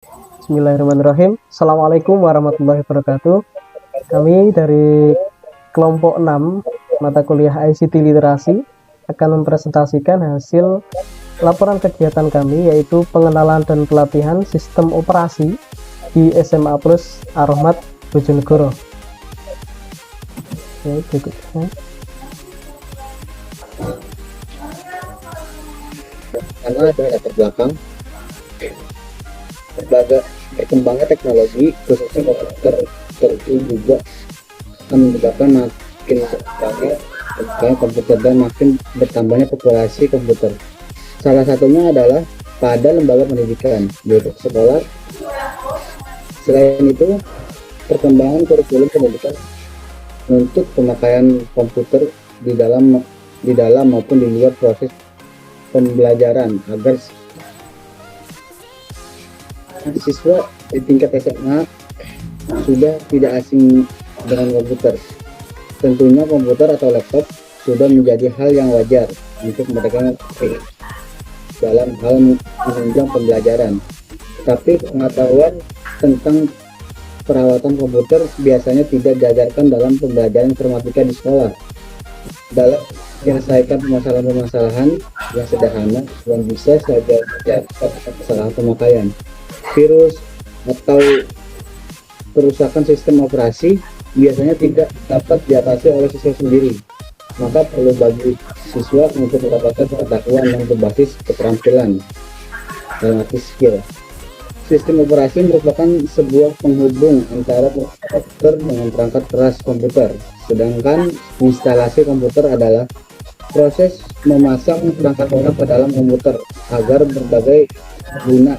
Bismillahirrahmanirrahim. Assalamualaikum warahmatullahi wabarakatuh. Kami dari kelompok 6 mata kuliah ICT Literasi akan mempresentasikan hasil laporan kegiatan kami, yaitu pengenalan dan pelatihan sistem operasi di SMA Plus Ar-Rahmat Bojonegoro. Oke, berikutnya. Karena ada latar belakang berkembangnya teknologi khususnya komputer, tentu juga akan menyebabkan makin berkembangnya komputer dan makin bertambahnya populasi komputer. Salah satunya adalah pada lembaga pendidikan, yaitu sekolah. Selain itu, perkembangan kurikulum pendidikan untuk pemakaian komputer di dalam maupun di luar proses pembelajaran agar siswa di tingkat SMA sudah tidak asing dengan komputer. Tentunya komputer atau laptop sudah menjadi hal yang wajar untuk mereka dalam hal menunjang pembelajaran. Tapi pengetahuan tentang perawatan komputer biasanya tidak diajarkan dalam pembelajaran informatika di sekolah. Dalam menyelesaikan permasalahan-permasalahan yang sederhana yang bisa saja kesalahan pemakaian, virus atau kerusakan sistem operasi biasanya tidak dapat diatasi oleh siswa sendiri. Maka perlu bagi siswa untuk mendapatkan pengetahuan yang berbasis keterampilan dalam arti skill. Sistem operasi merupakan sebuah penghubung antara komputer dengan perangkat keras komputer, sedangkan instalasi komputer adalah proses memasang perangkat lunak ke dalam komputer agar berbagai guna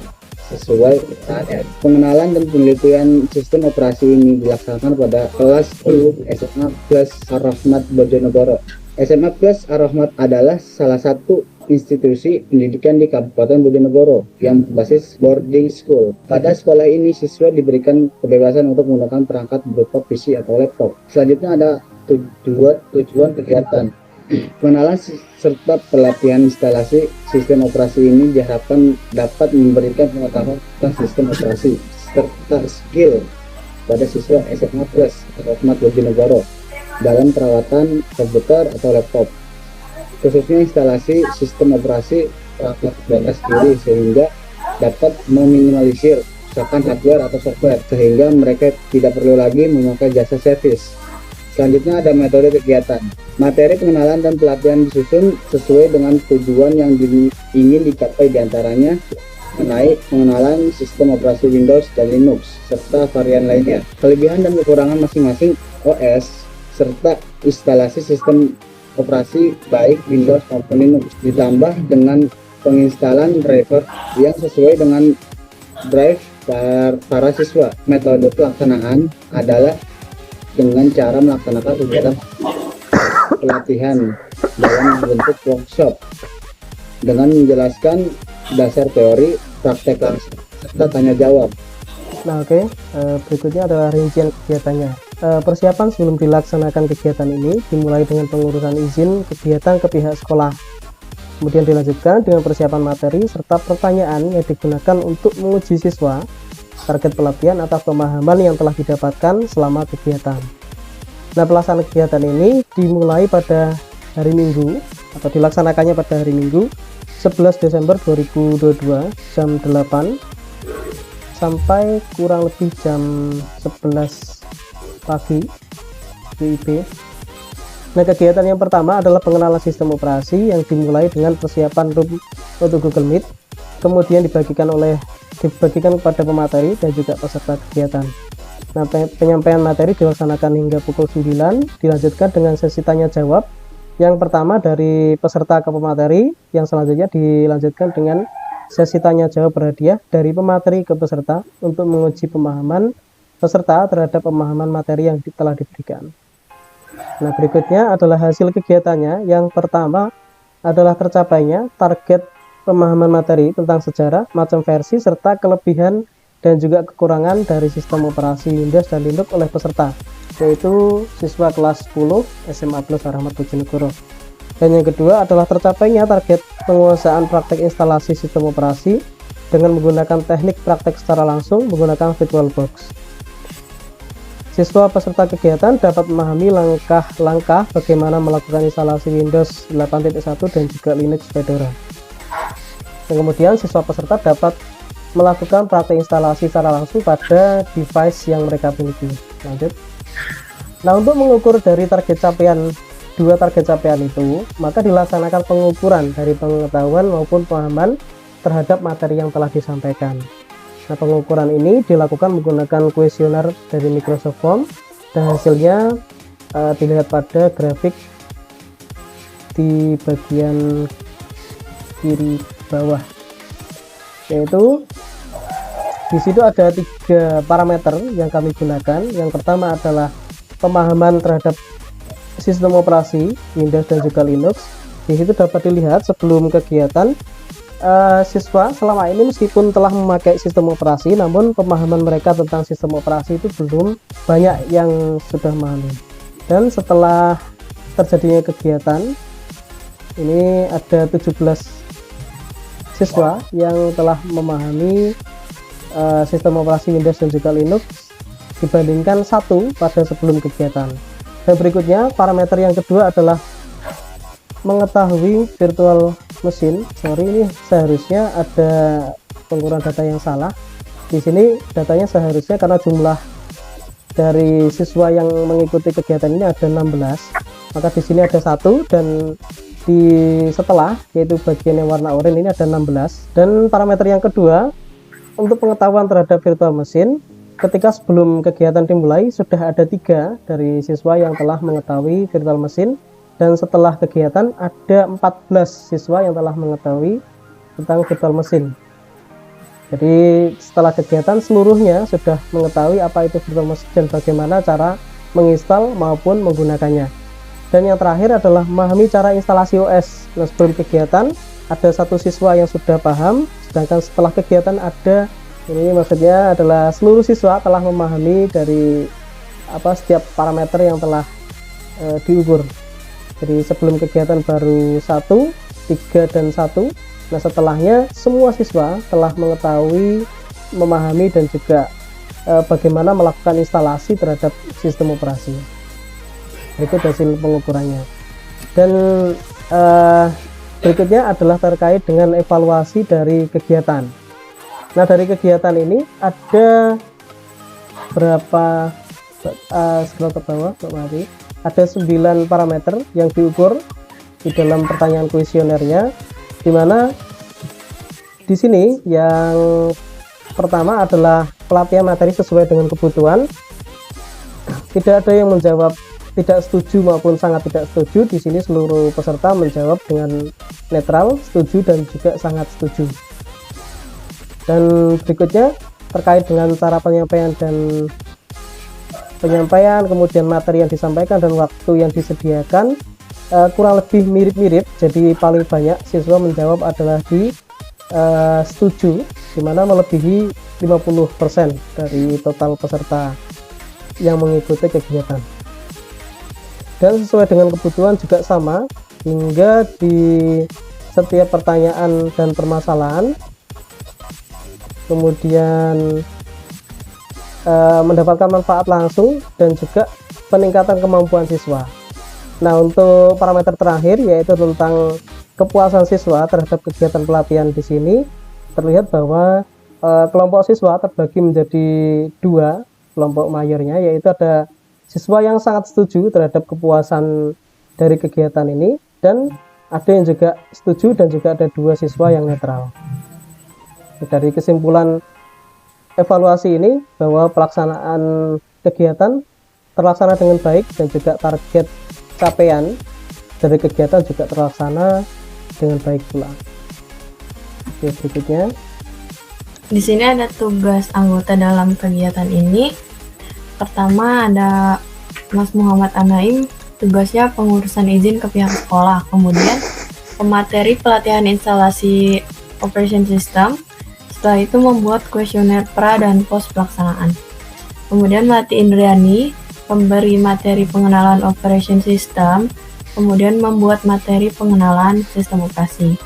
sesuai kebutuhannya. Pengenalan dan penelitian sistem operasi ini dilaksanakan pada kelas 10 SMA Plus Ar-Rahmat Bojonegoro. SMA Plus Ar-Rahmat adalah salah satu institusi pendidikan di Kabupaten Bojonegoro yang berbasis boarding school. Pada sekolah ini siswa diberikan kebebasan untuk menggunakan perangkat berupa PC atau laptop. Selanjutnya ada tujuan kegiatan. Pengenalan serta pelatihan instalasi sistem operasi ini diharapkan dapat memberikan pengetahuan tentang sistem operasi serta skill pada siswa SMA Plus Ar-Rahmat Bojonegoro dalam perawatan komputer atau laptop, khususnya instalasi sistem operasi perangkat bebas diri, sehingga dapat meminimalisir kerusakan hardware atau software sehingga mereka tidak perlu lagi memakai jasa servis. Selanjutnya ada metode kegiatan. Materi pengenalan dan pelatihan disusun sesuai dengan tujuan yang ingin dicapai, diantaranya mengenai pengenalan sistem operasi Windows dan Linux serta varian lainnya, kelebihan dan kekurangan masing-masing OS, serta instalasi sistem operasi baik Windows maupun Linux, ditambah dengan penginstalan driver yang sesuai dengan drive para siswa. Metode pelaksanaan adalah dengan cara melaksanakan kegiatan pelatihan dalam bentuk workshop dengan menjelaskan dasar teori, praktek langsung, serta tanya jawab. Nah, oke. Berikutnya adalah rincian kegiatannya. Persiapan sebelum dilaksanakan kegiatan ini dimulai dengan pengurusan izin kegiatan ke pihak sekolah. Kemudian dilanjutkan dengan persiapan materi serta pertanyaan yang digunakan untuk menguji siswa target pelatihan atas pemahaman yang telah didapatkan selama kegiatan. Nah, pelaksanaan kegiatan ini dimulai pada hari Minggu atau dilaksanakannya pada hari Minggu 11 Desember 2022 jam 8 sampai kurang lebih jam 11 pagi WIB. Nah, kegiatan yang pertama adalah pengenalan sistem operasi yang dimulai dengan persiapan room untuk Google Meet, kemudian dibagikan kepada pemateri dan juga peserta kegiatan. Nah, penyampaian materi dilaksanakan hingga pukul 9, dilanjutkan dengan sesi tanya jawab. Yang pertama dari peserta ke pemateri, yang selanjutnya dilanjutkan dengan sesi tanya jawab berhadiah dari pemateri ke peserta untuk menguji pemahaman peserta terhadap pemahaman materi yang telah diberikan. Nah, berikutnya adalah hasil kegiatannya. Yang pertama adalah tercapainya target pemahaman materi tentang sejarah, macam versi, serta kelebihan dan juga kekurangan dari sistem operasi Windows dan Linux oleh peserta, yaitu siswa kelas 10 SMA Plus Ar-Rahmat Bojonegoro. Dan yang kedua adalah tercapainya target penguasaan praktek instalasi sistem operasi dengan menggunakan teknik praktek secara langsung menggunakan VirtualBox. Siswa peserta kegiatan dapat memahami langkah-langkah bagaimana melakukan instalasi Windows 8.1 dan juga Linux Fedora. Dan kemudian siswa peserta dapat melakukan praktek instalasi secara langsung pada device yang mereka miliki. Lanjut. Nah, untuk mengukur dari dua target capaian itu, maka dilaksanakan pengukuran dari pengetahuan maupun pemahaman terhadap materi yang telah disampaikan. Nah, pengukuran ini dilakukan menggunakan kuesioner dari Microsoft Form dan hasilnya dilihat pada grafik di bagian kiri bawah, yaitu di situ ada 3 parameter yang kami gunakan. Yang pertama adalah pemahaman terhadap sistem operasi Windows dan juga Linux. Di situ dapat dilihat sebelum kegiatan siswa selama ini meskipun telah memakai sistem operasi, namun pemahaman mereka tentang sistem operasi itu belum banyak yang sudah memahami. Dan setelah terjadinya kegiatan ini ada 17 siswa yang telah memahami sistem operasi Windows dan juga Linux dibandingkan 1 pada sebelum kegiatan. Dan berikutnya parameter yang kedua adalah mengetahui virtual machine. Ini seharusnya ada penggunaan data yang salah. Di sini datanya seharusnya karena jumlah dari siswa yang mengikuti kegiatan ini ada 16, maka di sini ada 1 dan di setelah yaitu bagian yang warna oranye ini ada 16. Dan parameter yang kedua untuk pengetahuan terhadap virtual machine, ketika sebelum kegiatan dimulai sudah ada 3 dari siswa yang telah mengetahui virtual machine, dan setelah kegiatan ada 14 siswa yang telah mengetahui tentang virtual machine. Jadi setelah kegiatan seluruhnya sudah mengetahui apa itu virtual machine dan bagaimana cara menginstal maupun menggunakannya. Dan yang terakhir adalah memahami cara instalasi OS. Nah, sebelum kegiatan ada 1 siswa yang sudah paham, sedangkan setelah kegiatan ada, ini maksudnya adalah seluruh siswa telah memahami dari setiap parameter yang telah diukur. Jadi sebelum kegiatan baru 1, 3 dan 1. Nah, setelahnya semua siswa telah mengetahui, memahami dan juga bagaimana melakukan instalasi terhadap sistem operasi. Berikut hasil pengukurannya. Dan berikutnya adalah terkait dengan evaluasi dari kegiatan. Nah, dari kegiatan ini ada berapa scroll ke bawah, ada 9 parameter yang diukur di dalam pertanyaan kuesionernya, di mana di sini yang pertama adalah pelatihan materi sesuai dengan kebutuhan. Tidak ada yang menjawab tidak setuju maupun sangat tidak setuju. Di sini seluruh peserta menjawab dengan netral, setuju dan juga sangat setuju. Dan berikutnya terkait dengan cara penyampaian, kemudian materi yang disampaikan dan waktu yang disediakan kurang lebih mirip-mirip. Jadi paling banyak siswa menjawab adalah di setuju, dimana melebihi 50% dari total peserta yang mengikuti kegiatan. Dan sesuai dengan kebutuhan juga sama, hingga di setiap pertanyaan dan permasalahan kemudian mendapatkan manfaat langsung dan juga peningkatan kemampuan siswa. Nah, untuk parameter terakhir yaitu tentang kepuasan siswa terhadap kegiatan pelatihan, di sini terlihat bahwa kelompok siswa terbagi menjadi 2 kelompok mayornya, yaitu ada siswa yang sangat setuju terhadap kepuasan dari kegiatan ini, dan ada yang juga setuju, dan juga ada 2 siswa yang netral. Dari kesimpulan evaluasi ini bahwa pelaksanaan kegiatan terlaksana dengan baik dan juga target capaian dari kegiatan juga terlaksana dengan baik pula. Oke, berikutnya. Di sini ada tugas anggota dalam kegiatan ini. Pertama ada Mas Muhammad Anaim, tugasnya pengurusan izin ke pihak sekolah. Kemudian pemateri pelatihan instalasi operation system. Setelah itu membuat kuesioner pra dan pos pelaksanaan. Kemudian Melati Indriani, pemberi materi pengenalan operation system, kemudian membuat materi pengenalan sistem operasi.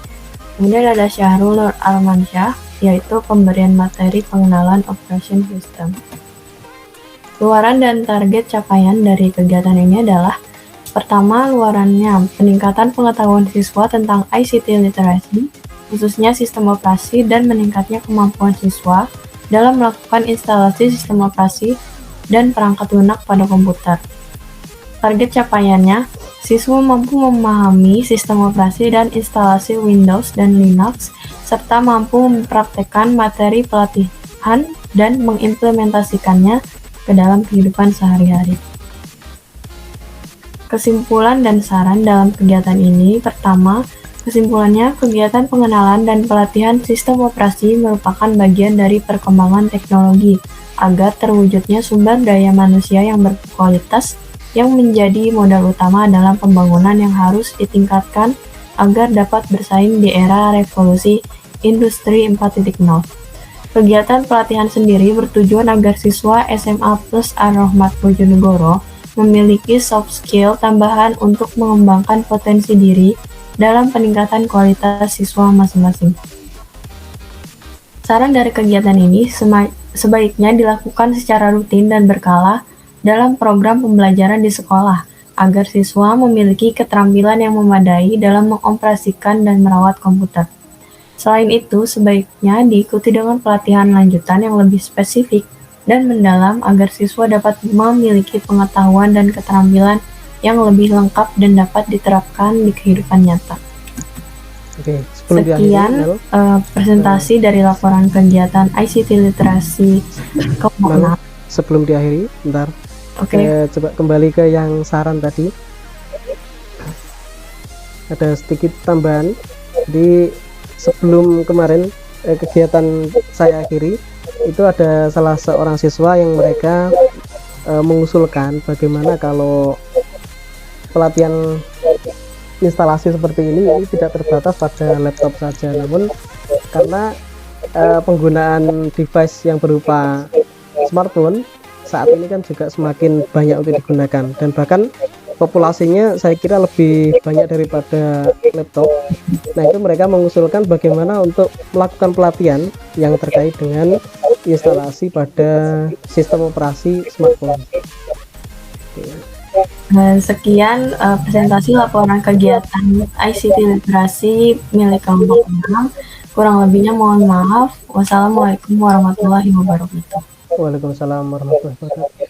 Kemudian ada Syahrul Nur Almansyah, yaitu pemberian materi pengenalan operation system. Luaran dan target capaian dari kegiatan ini adalah: pertama, luarannya peningkatan pengetahuan siswa tentang ICT literasi, khususnya sistem operasi, dan meningkatnya kemampuan siswa dalam melakukan instalasi sistem operasi dan perangkat lunak pada komputer. Target capaiannya, siswa mampu memahami sistem operasi dan instalasi Windows dan Linux, serta mampu mempraktekkan materi pelatihan dan mengimplementasikannya ke dalam kehidupan sehari-hari. Kesimpulan dan saran dalam kegiatan ini: pertama, kesimpulannya, kegiatan pengenalan dan pelatihan sistem operasi merupakan bagian dari perkembangan teknologi agar terwujudnya sumber daya manusia yang berkualitas yang menjadi modal utama dalam pembangunan yang harus ditingkatkan agar dapat bersaing di era revolusi industri 4.0. Kegiatan pelatihan sendiri bertujuan agar siswa SMA Plus Ar-Rahmat Bojonegoro memiliki soft skill tambahan untuk mengembangkan potensi diri dalam peningkatan kualitas siswa masing-masing. Saran dari kegiatan ini sebaiknya dilakukan secara rutin dan berkala dalam program pembelajaran di sekolah, agar siswa memiliki keterampilan yang memadai dalam mengoperasikan dan merawat komputer. Selain itu, sebaiknya diikuti dengan pelatihan lanjutan yang lebih spesifik dan mendalam agar siswa dapat memiliki pengetahuan dan keterampilan yang lebih lengkap dan dapat diterapkan di kehidupan nyata. Oke, sebelum Sekian presentasi dari laporan kegiatan ICT literasi ke-6. Sebelum diakhiri, bentar. Oke. Coba kembali ke yang saran tadi. Ada sedikit tambahan. Di sebelum kemarin kegiatan saya akhiri, itu ada salah seorang siswa yang mereka mengusulkan bagaimana kalau pelatihan instalasi seperti ini tidak terbatas pada laptop saja, namun karena penggunaan device yang berupa smartphone saat ini kan juga semakin banyak untuk digunakan, dan bahkan populasinya saya kira lebih banyak daripada laptop. Nah, itu mereka mengusulkan bagaimana untuk melakukan pelatihan yang terkait dengan instalasi pada sistem operasi smartphone. Dan sekian presentasi laporan kegiatan ICT literasi milik kelompok 6. Kurang lebihnya mohon maaf. Wassalamualaikum warahmatullahi wabarakatuh. Waalaikumsalam warahmatullahi wabarakatuh.